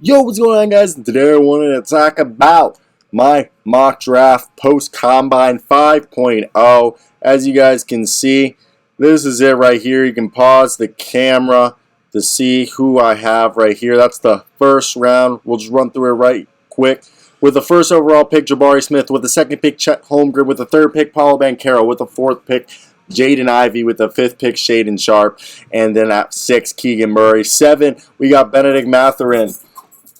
Yo, what's going on, guys? And today I wanted to talk about my mock draft post-combine 5.0. As you guys can see, this is it right here. You can pause the camera to see who I have right here. That's the first round. We'll just run through it right quick. With the first overall pick, Jabari Smith. With the second pick, Chet Holmgren. With the third pick, Paolo Banchero. With the fourth pick, Jaden Ivey. With the fifth pick, Shaedon Sharpe. And then at 6, Keegan Murray. 7, we got Benedict Mathurin.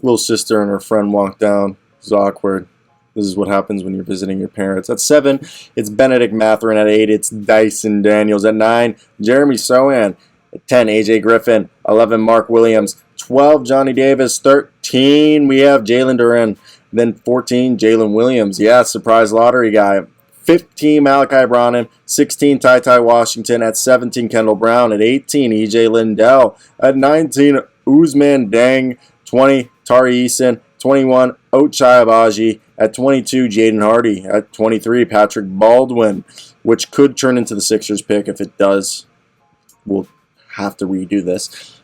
Little sister and her friend walk down. It's awkward. This is what happens when you're visiting your parents. At 7, it's Benedict Mathurin. At 8, it's Dyson Daniels. At 9, Jeremy Sohan. At 10, AJ Griffin. 11, Mark Williams. 12, Johnny Davis. 13, we have Jalen Duren. Then 14, Jalen Williams. Yeah, surprise lottery guy. 15, Malachi Branham. 16, Ty Washington. At 17, Kendall Brown. At 18, EJ Lindell. At 19, Ousmane Dieng. 20, Tari Eason. 21, Ochai Agbaji. At 22, Jaden Hardy. At 23, Patrick Baldwin, which could turn into the Sixers pick. If it does, we'll have to redo this.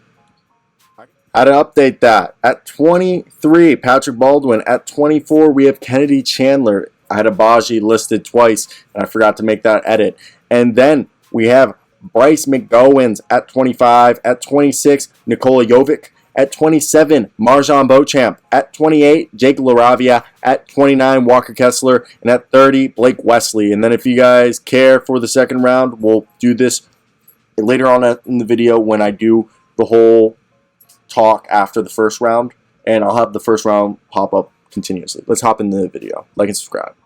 I had to update that. At 23, Patrick Baldwin. At 24, we have Kennedy Chandler. I had Agbaji listed twice, and I forgot to make that edit. And then we have Bryce McGowens at 25. At 26, Nikola Jovic. At 27, Marjon Beauchamp. At 28, Jake LaRavia. At 29, Walker Kessler. And at 30, Blake Wesley. And then if you guys care for the second round, we'll do this later on in the video when I do the whole talk after the first round. And I'll have the first round pop up continuously. Let's hop into the video. Like and subscribe.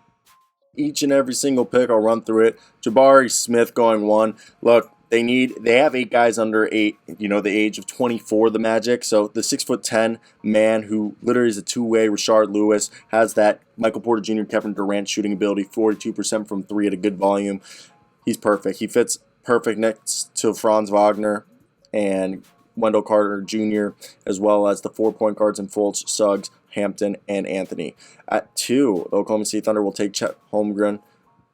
Each and every single pick, I'll run through it. Jabari Smith going 1. Look, they have 8 guys under the age of 24, the Magic. So the 6'10" man who literally is a two-way Rashard Lewis, has that Michael Porter Jr., Kevin Durant shooting ability, 42% from 3 at a good volume. He's perfect. He fits perfect next to Franz Wagner and Wendell Carter Jr., as well as the 4-point guards in Fultz, Suggs, Hampton, and Anthony. At 2, the Oklahoma City Thunder will take Chet Holmgren.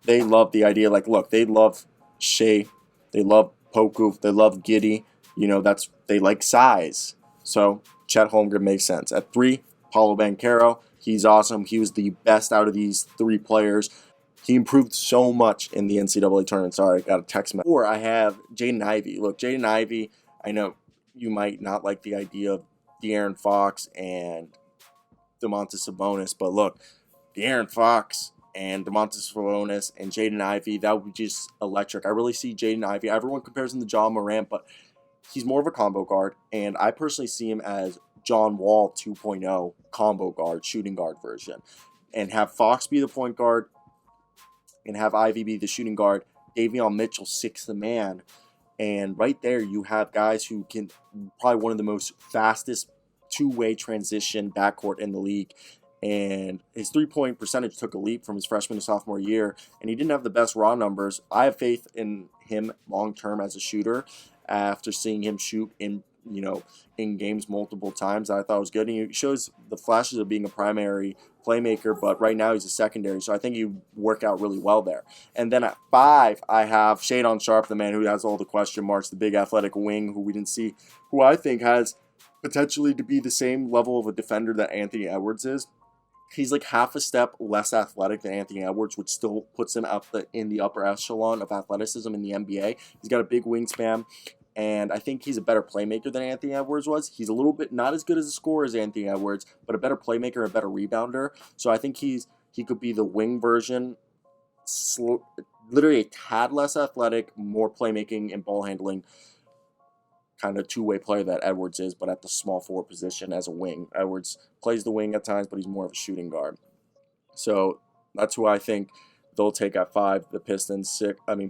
They love the idea. Look, they love Shea. They love Poku. They love Giddey. They like size. So Chet Holmgren makes sense. At 3, Paolo Banchero. He's awesome. He was the best out of these 3 players. He improved so much in the NCAA tournament. Sorry, I got a text message. 4, I have Jaden Ivey. Look, Jaden Ivey, I know you might not like the idea of De'Aaron Fox and Domantas Sabonis, but look, De'Aaron Fox and Domantas Sabonis and Jaden Ivey, that would be just electric. I really see Jaden Ivey. Everyone compares him to John Morant, but he's more of a combo guard, and I personally see him as John Wall 2.0 combo guard, shooting guard version. And have Fox be the point guard and have Ivey be the shooting guard. Davion Mitchell, 6th man. And right there, you have guys who can probably one of the most fastest two-way transition backcourt in the league. And his three-point percentage took a leap from his freshman to sophomore year, and he didn't have the best raw numbers. I have faith in him long-term as a shooter after seeing him shoot in games multiple times. I thought it was good, and he shows the flashes of being a primary playmaker, but right now he's a secondary, so I think he would work out really well there. And then at 5, I have Shaedon Sharpe, the man who has all the question marks, the big athletic wing who we didn't see, who I think has potentially to be the same level of a defender that Anthony Edwards is. He's like half a step less athletic than Anthony Edwards, which still puts him in the upper echelon of athleticism in the NBA. He's got a big wingspan, and I think he's a better playmaker than Anthony Edwards was. He's a little bit not as good as a scorer as Anthony Edwards, but a better playmaker, a better rebounder. So I think he could be the wing version, literally a tad less athletic, more playmaking and ball handling kind of two-way player that Edwards is, but at the small forward position as a wing. Edwards plays the wing at times, but he's more of a shooting guard. So that's who I think they'll take at 5. The Pistons.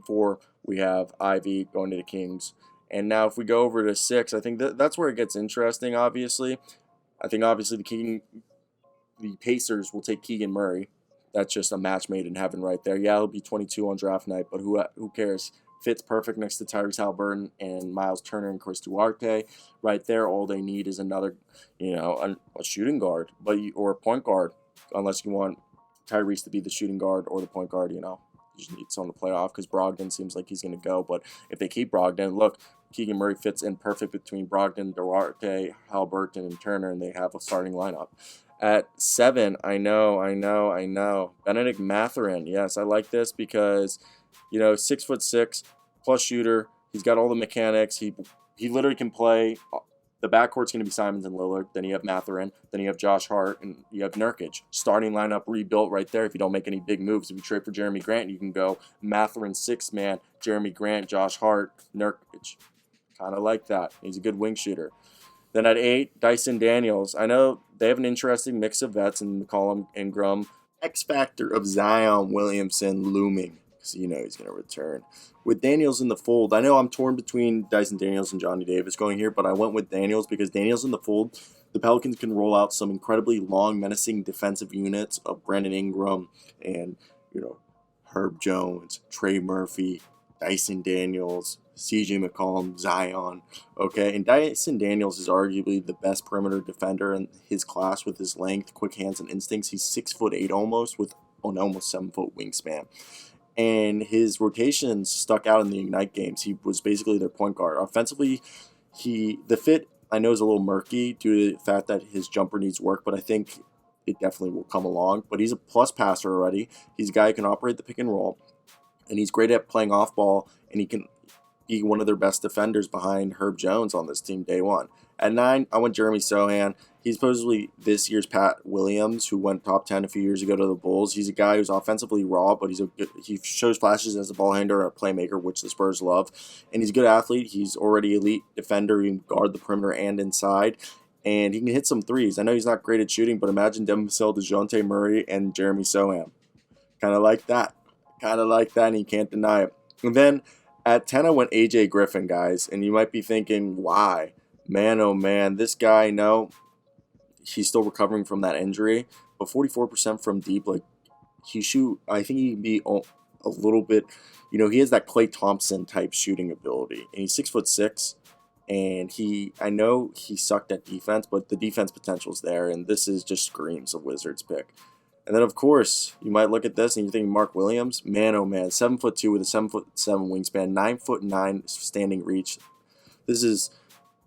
4, we have Ivy going to the Kings. And now if we go over to 6, I think that's where it gets interesting, obviously. I think obviously the Pacers will take Keegan Murray. That's just a match made in heaven right there. Yeah, he'll be 22 on draft night, but who cares? Fits perfect next to Tyrese Haliburton and Miles Turner and Chris Duarte. Right there, all they need is another, a shooting guard, or a point guard, unless you want Tyrese to be the shooting guard or the point guard. You just need someone to play off because Brogdon seems like he's going to go. But if they keep Brogdon, look, Keegan Murray fits in perfect between Brogdon, Duarte, Halliburton, and Turner, and they have a starting lineup. At 7, I know. Benedict Mathurin. Yes, I like this because, 6'6" plus shooter. He's got all the mechanics. He literally can play. The backcourt's going to be Simons and Lillard. Then you have Mathurin. Then you have Josh Hart. And you have Nurkic. Starting lineup rebuilt right there if you don't make any big moves. If you trade for Jeremy Grant, you can go Mathurin 6-man, Jeremy Grant, Josh Hart, Nurkic. Kind of like that. He's a good wing shooter. Then at 8, Dyson Daniels. I know they have an interesting mix of vets in McCollum, Ingram. X factor of Zion Williamson looming. Because he's going to return. With Daniels in the fold, I know I'm torn between Dyson Daniels and Johnny Davis going here, but I went with Daniels because Daniels in the fold, the Pelicans can roll out some incredibly long, menacing defensive units of Brandon Ingram and, Herb Jones, Trey Murphy, Dyson Daniels, CJ McCollum, Zion, okay? And Dyson Daniels is arguably the best perimeter defender in his class with his length, quick hands, and instincts. He's 6'8" almost with an almost 7-foot wingspan. And his rotations stuck out in the Ignite games. He was basically their point guard. Offensively, the fit, I know, is a little murky due to the fact that his jumper needs work, but I think it definitely will come along. But he's a plus passer already. He's a guy who can operate the pick and roll, and he's great at playing off ball, and he can be one of their best defenders behind Herb Jones on this team day one. At 9, I went Jeremy Sohan. He's supposedly this year's Pat Williams, who went top 10 a few years ago to the Bulls. He's a guy who's offensively raw, but he shows flashes as a ball handler, a playmaker, which the Spurs love. And he's a good athlete. He's already elite defender. He can guard the perimeter and inside. And he can hit some threes. I know he's not great at shooting, but imagine Devin Vassell, DeJounte Murray, and Jeremy Sohan. Kind of like that, and you can't deny it. And then at 10, I went AJ Griffin, guys. And you might be thinking, why? Man, oh man, this guy, no, he's still recovering from that injury. But 44% from deep, I think he can be a little bit, he has that Klay Thompson type shooting ability. And he's 6'6", and I know he sucked at defense, but the defense potential is there. And this is just screams a Wizards pick. And then, of course, you might look at this and you're thinking Mark Williams. Man, oh man, 7'2" with a 7'7" wingspan, 9'9" standing reach. This is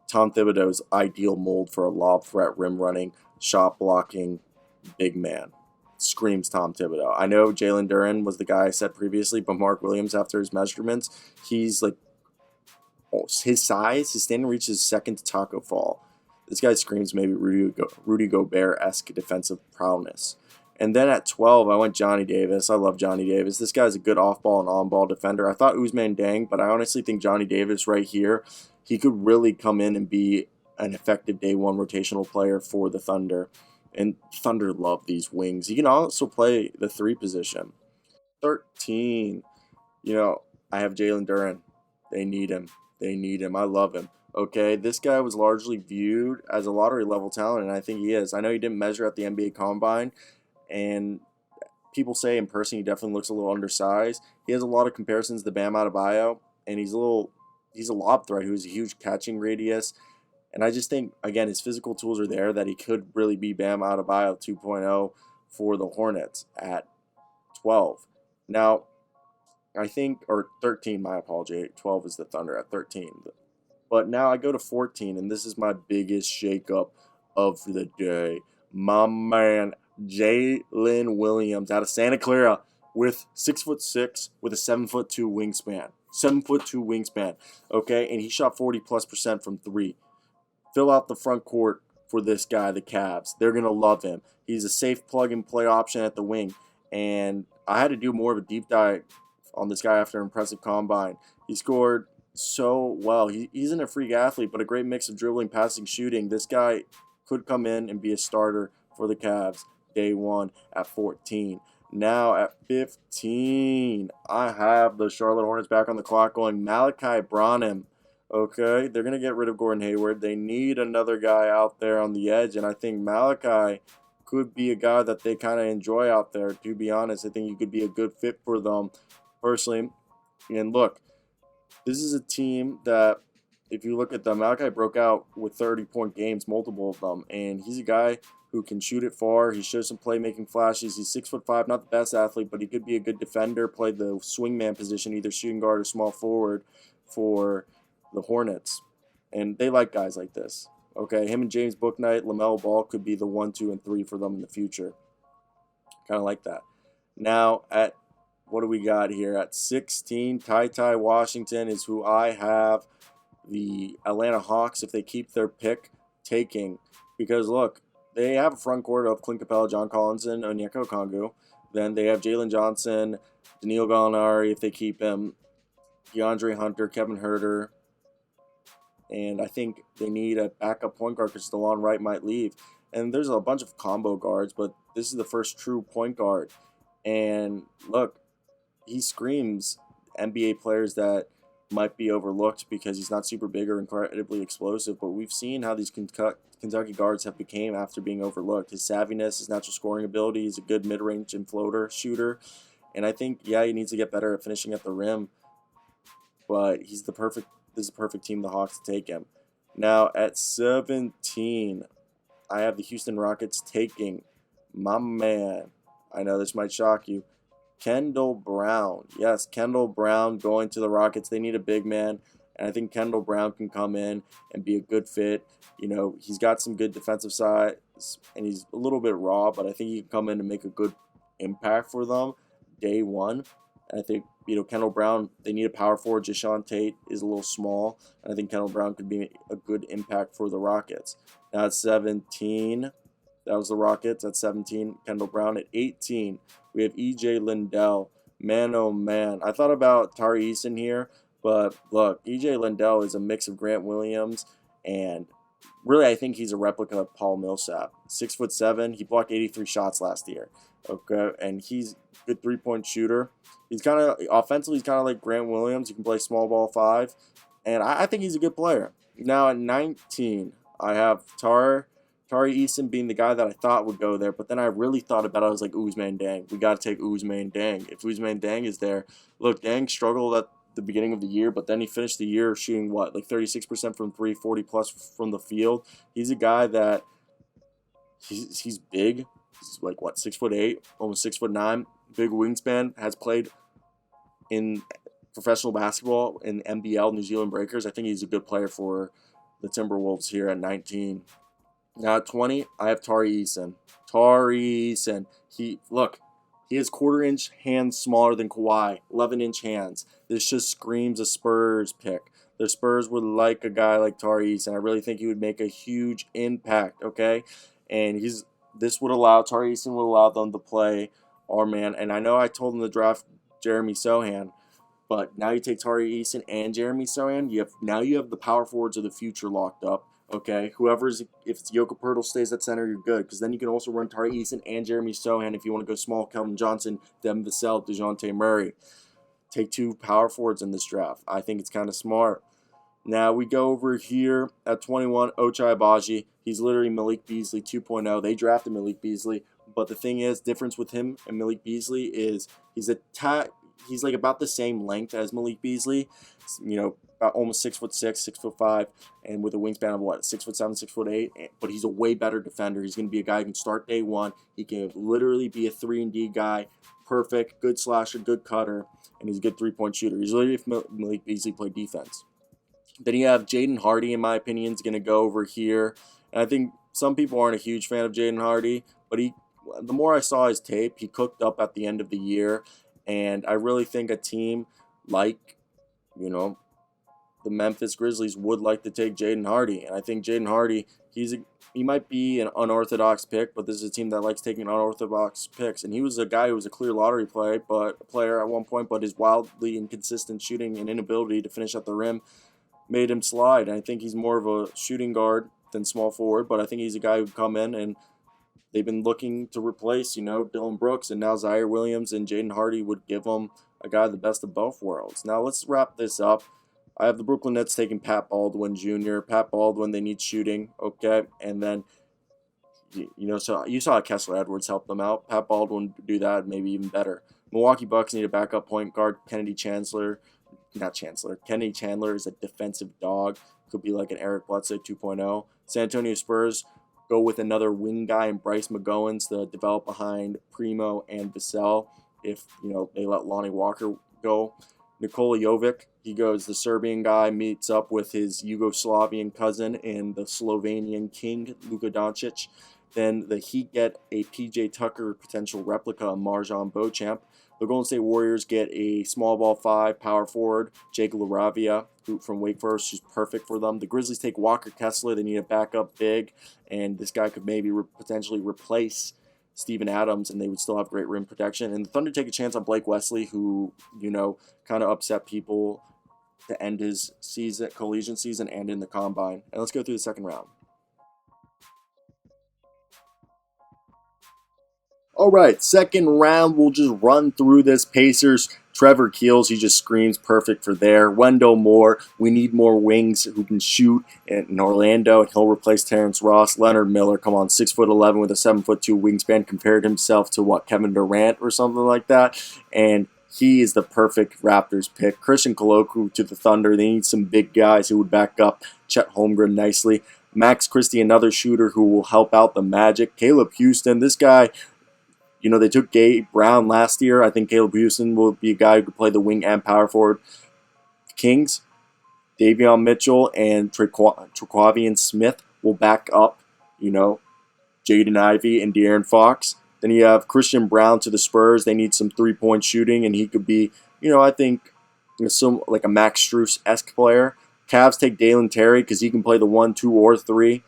Tom Thibodeau's ideal mold for a lob threat, rim running, shot blocking, big man. Screams Tom Thibodeau. I know Jalen Duren was the guy I said previously, but Mark Williams, after his measurements, he's his size, his standing reach is second to Taco Fall. This guy screams maybe Rudy Gobert-esque defensive prowess. And then at 12, I went Johnny Davis. I love Johnny Davis. This guy's a good off-ball and on-ball defender. I thought Ousmane Deng, but I honestly think Johnny Davis right here, he could really come in and be an effective day one rotational player for the Thunder. And Thunder love these wings. He can also play the 3 position. 13, I have Jalen Duren. They need him. I love him. Okay, this guy was largely viewed as a lottery-level talent, and I think he is. I know he didn't measure at the NBA Combine, and people say in person he definitely looks a little undersized. He has a lot of comparisons to Bam Adebayo, and he's a lob threat who has a huge catching radius. And I just think, again, his physical tools are there that he could really be Bam Adebayo 2.0 for the Hornets at 12. Now, I think, or 13, my apology. 12 is the Thunder at 13. But now I go to 14, and this is my biggest shakeup of the day. My man, Jalen Williams out of Santa Clara with 6'6" with a 7'2" wingspan. 7'2" wingspan. Okay, and he shot 40+% from 3. Fill out the front court for this guy, the Cavs. They're gonna love him. He's a safe plug-and-play option at the wing. And I had to do more of a deep dive on this guy after an impressive combine. He scored so well. He's an a freak athlete, but a great mix of dribbling, passing, shooting. This guy could come in and be a starter for the Cavs day one at 14. Now at 15, I have the Charlotte Hornets back on the clock going Malachi Branham. Okay, they're going to get rid of Gordon Hayward. They need another guy out there on the edge, and I think Malachi could be a guy that they kind of enjoy out there, to be honest. I think he could be a good fit for them personally. And look, this is a team that, if you look at them, Malachi broke out with 30-point games, multiple of them, and he's a guy who can shoot it far. He shows some playmaking flashes. He's 6'5", not the best athlete, but he could be a good defender, play the swingman position, either shooting guard or small forward for the Hornets, and they like guys like this. Okay, him and James Bouknight, LaMelo Ball could be the 1, 2, and 3 for them in the future. Kind of like that. Now, at what do we got here? At 16, Ty Washington is who I have the Atlanta Hawks, if they keep their pick, taking. Because, look, they have a front court of Clint Capella, John Collinson, Onyeka Okongwu. Then they have Jalen Johnson, Danilo Gallinari, if they keep him, DeAndre Hunter, Kevin Huerter. And I think they need a backup point guard because DeLon Wright might leave. And there's a bunch of combo guards, but this is the first true point guard. And look, he screams NBA players that might be overlooked because he's not super big or incredibly explosive. But we've seen how these Kentucky guards have become after being overlooked. His savviness, his natural scoring ability, he's a good mid-range and floater shooter. And I think, yeah, he needs to get better at finishing at the rim. But this is the perfect team, the Hawks, to take him. Now, at 17, I have the Houston Rockets taking my man. I know this might shock you. Kendall Brown. Yes, Kendall Brown going to the Rockets. They need a big man. And I think Kendall Brown can come in and be a good fit. You know, he's got some good defensive size, and he's a little bit raw, but I think he can come in and make a good impact for them day one. And I think, you know, Kendall Brown, they need a power forward. Jae'Sean Tate is a little small. And I think Kendall Brown could be a good impact for the Rockets. Now at 17, that was the Rockets. At 17, Kendall Brown. At 18, we have E.J. Lindell. Man, oh man. I thought about Tari Eason here, but look, E.J. Lindell is a mix of Grant Williams, and really I think he's a replica of Paul Millsap. 6'7", he blocked 83 shots last year. Okay, and he's a good three-point shooter. He's kind of, offensively, he's kind of like Grant Williams. He can play small ball 5, and I think he's a good player. Now at 19, I have Tari Eason being the guy that I thought would go there, but then I really thought about it. I was like, Ousmane Deng. We got to take Ousmane Deng. If Ousmane Deng is there, look, Deng struggled at the beginning of the year, but then he finished the year shooting, what, like 36% from 3, 40+ from the field. He's a guy that he's big. He's like, what, 6'8", almost 6'9", big wingspan, has played in professional basketball in NBL, New Zealand Breakers. I think he's a good player for the Timberwolves here at 19. Now at 20, I have Tari Eason. He has quarter-inch hands smaller than Kawhi, 11-inch hands. This just screams a Spurs pick. The Spurs would like a guy like Tari Eason. I really think he would make a huge impact, okay? And Tari Eason would allow them to play our man. And I know I told them to draft Jeremy Sohan, but now you take Tari Eason and Jeremy Sohan. You have the power forwards of the future locked up. Okay, if it's Yoko Pirtle stays at center, you're good. Because then you can also run Tari Eason and Jeremy Sohan if you want to go small. Kelvin Johnson, Devin Vassell, DeJounte Murray. Take 2 power forwards in this draft. I think it's kind of smart. Now we go over here at 21, Ochai Agbaji. He's literally Malik Beasley 2.0. They drafted Malik Beasley, but the thing is, difference with him and Malik Beasley is he's like about the same length as Malik Beasley. You know, about almost 6'6", 6'5", and with a wingspan of what, 6'7", 6'8". But he's a way better defender. He's going to be a guy who can start day one. He can literally be a 3-and-D guy, perfect, good slasher, good cutter, and he's a good three-point shooter. He's literally if Malik Beasley played defense. Then you have Jaden Hardy, in my opinion, is going to go over here. And I think some people aren't a huge fan of Jaden Hardy, but the more I saw his tape, he cooked up at the end of the year. And I really think a team like, you know, the Memphis Grizzlies would like to take Jaden Hardy. And I think Jaden Hardy, he might be an unorthodox pick, but this is a team that likes taking unorthodox picks. And he was a guy who was a clear lottery player at one point, but his wildly inconsistent shooting and inability to finish at the rim made him slide. And I think he's more of a shooting guard than small forward, but I think he's a guy who'd come in, and they've been looking to replace, you know, Dylan Brooks, and now Zaire Williams and Jaden Hardy would give them a guy the best of both worlds. Now let's wrap this up. I have the Brooklyn Nets taking Pat Baldwin Jr. Pat Baldwin, they need shooting, okay? And then, you know, so you saw how Kessler Edwards helped them out. Pat Baldwin would do that, maybe even better. Milwaukee Bucks need a backup point guard. Kennedy Chandler is a defensive dog. Could be like an Eric Bledsoe 2.0. San Antonio Spurs go with another wing guy in Bryce McGowens to develop behind Primo and Vassell if, you know, they let Lonnie Walker go. Nikola Jovic, he goes, the Serbian guy meets up with his Yugoslavian cousin and the Slovenian king, Luka Doncic. Then the Heat get a PJ Tucker potential replica of Marjan Beauchamp. The Golden State Warriors get a small ball 5 power forward, Jake LaRavia, who from Wake Forest, who's perfect for them. The Grizzlies take Walker Kessler. They need a backup big, and this guy could maybe potentially replace Steven Adams, and they would still have great rim protection. And the Thunder take a chance on Blake Wesley, who, kind of upset people to end his season, collegiate season, and in the combine. And let's go through the second round. All right, second round, we'll just run through this. Pacers, Trevor Keels, he just screams perfect for there. Wendell Moore, we need more wings who can shoot in Orlando, and he'll replace Terrence Ross. Leonard Miller, come on, 6'11" with a 7'2" wingspan, compared himself to Kevin Durant or something like that, and he is the perfect Raptors pick. Christian Colocu to the Thunder. They need some big guys who would back up Chet Holmgren nicely. Max Christie, another shooter who will help out the Magic. Caleb Houston, this guy, they took Gabe Brown last year. I think Caleb Houston will be a guy who could play the wing and power forward. Kings, Davion Mitchell and Trequavian Smith will back up, Jaden Ivey and De'Aaron Fox. Then you have Christian Brown to the Spurs. They need some three-point shooting, and he could be, I think, some like a Max Strus-esque player. Cavs take Dalen Terry because he can play the 1, 2, or 3,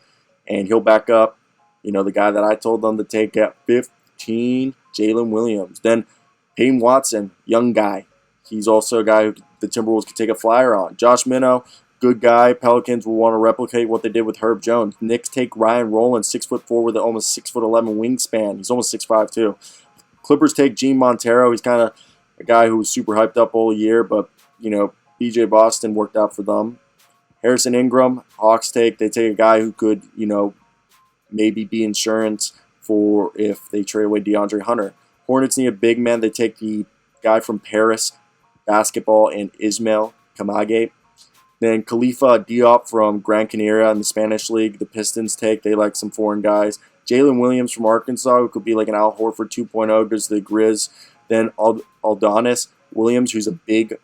and he'll back up, the guy that I told them to take at 15, Jalen Williams. Then Peyton Watson, young guy. He's also a guy who the Timberwolves could take a flyer on. Josh Minnow, good guy. Pelicans will want to replicate what they did with Herb Jones. Knicks take Ryan Rowland, 6'4" with an almost 6'11" wingspan. He's almost 6'5" too. Clippers take Gene Montero. He's kind of a guy who was super hyped up all year, but BJ Boston worked out for them. Harrison Ingram, Hawks they take a guy who could maybe be insurance for if they trade away DeAndre Hunter. Hornets need a big man. They take the guy from Paris basketball and Ismail Kamage. Then Khalifa Diop from Gran Canaria in the Spanish League. The Pistons they like some foreign guys. Jalen Williams from Arkansas, who could be like an Al Horford 2.0, goes to the Grizz. Then Aldonis Williams, who's a big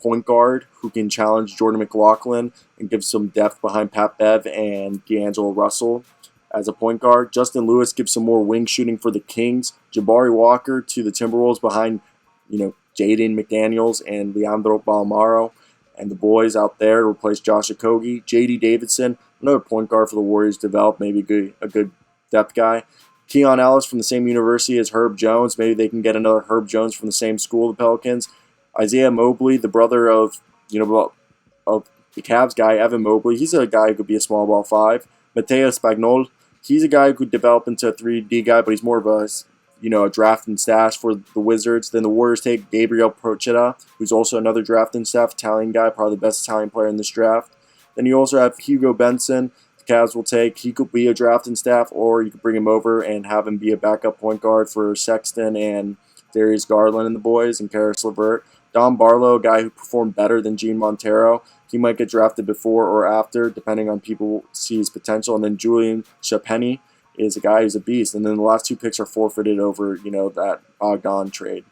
point guard who can challenge Jordan McLaughlin and give some depth behind Pat Bev and D'Angelo Russell as a point guard. Justin Lewis gives some more wing shooting for the Kings. Jabari Walker to the Timberwolves behind, Jaden McDaniels and Leandro Balmaro. And the boys out there to replace Josh Okogie. J.D. Davidson, another point guard for the Warriors, developed, maybe a good depth guy. Keon Ellis from the same university as Herb Jones. Maybe they can get another Herb Jones from the same school, the Pelicans. Isaiah Mobley, the brother of the Cavs guy, Evan Mobley. He's a guy who could be a small ball 5. Mateo Spagnol, he's a guy who could develop into a 3D guy, but he's more of a draft and stash for the Wizards. Then the Warriors take Gabriel Procida, who's also another draft and staff Italian guy, probably the best Italian player in this draft. Then you also have Hugo Benson. The Cavs will take. He could be a draft and staff, or you could bring him over and have him be a backup point guard for Sexton and Darius Garland and the boys, and Karis LeVert. Don Barlow, a guy who performed better than Gene Montero. He might get drafted before or after, depending on people see his potential. And then Julian Chapenny is a guy who's a beast. And then the last 2 picks are forfeited over, that Bogdan trade.